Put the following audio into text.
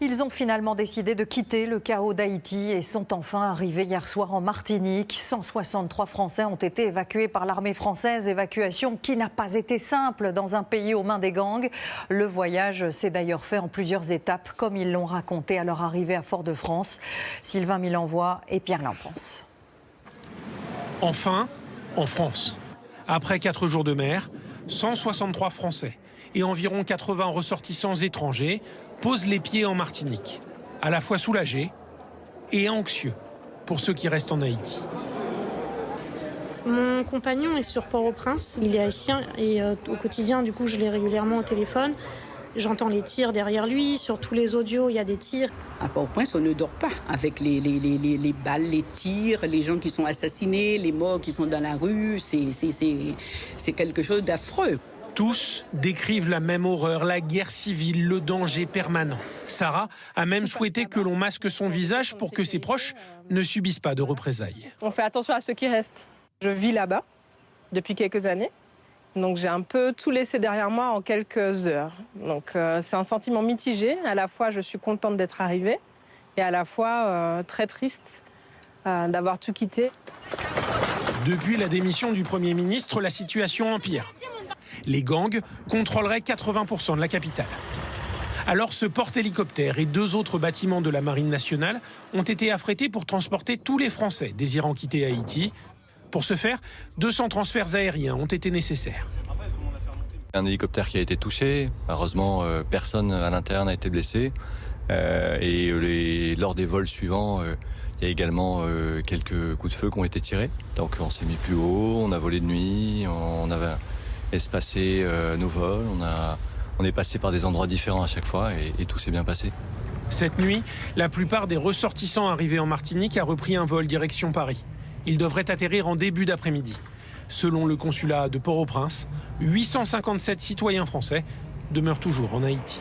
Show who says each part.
Speaker 1: Ils ont finalement décidé de quitter le chaos d'Haïti et sont enfin arrivés hier soir en Martinique. 163 Français ont été évacués par l'armée française, évacuation qui n'a pas été simple dans un pays aux mains des gangs. Le voyage s'est d'ailleurs fait en plusieurs étapes, comme ils l'ont raconté à leur arrivée à Fort-de-France. Sylvain Milenvoix et Pierre Lampens.
Speaker 2: Enfin, en France. Après 4 jours de mer, 163 Français et environ 80 ressortissants étrangers posent les pieds en Martinique, à la fois soulagés et anxieux pour ceux qui restent en Haïti.
Speaker 3: Mon compagnon est sur Port-au-Prince, il est haïtien et au quotidien, du coup, je l'ai régulièrement au téléphone. J'entends les tirs derrière lui, sur tous les audios, il y a des tirs.
Speaker 4: À Port-au-Prince, on ne dort pas avec les balles, les tirs, les gens qui sont assassinés, les morts qui sont dans la rue. C'est quelque chose d'affreux.
Speaker 2: Tous décrivent la même horreur, la guerre civile, le danger permanent. Sarah a même souhaité que l'on masque son visage pour que ses proches ne subissent pas de représailles.
Speaker 5: On fait attention à ceux qui restent. Je vis là-bas depuis quelques années, donc j'ai un peu tout laissé derrière moi en quelques heures. Donc c'est un sentiment mitigé. À la fois, je suis contente d'être arrivée et à la fois très triste d'avoir tout quitté.
Speaker 2: Depuis la démission du Premier ministre, la situation empire. Les gangs contrôleraient 80% de la capitale. Alors ce porte-hélicoptère et 2 autres bâtiments de la Marine nationale ont été affrétés pour transporter tous les Français désirant quitter Haïti. Pour ce faire, 200 transferts aériens ont été nécessaires.
Speaker 6: Un hélicoptère qui a été touché. Heureusement, personne à l'intérieur n'a été blessé. Lors des vols suivants, il y a également quelques coups de feu qui ont été tirés. Donc on s'est mis plus haut, on a volé de nuit, on avait espacé nos vols, on est passé par des endroits différents à chaque fois et tout s'est bien passé.
Speaker 2: Cette nuit, la plupart des ressortissants arrivés en Martinique a repris un vol direction Paris. Ils devraient atterrir en début d'après-midi. Selon le consulat de Port-au-Prince, 857 citoyens français demeurent toujours en Haïti.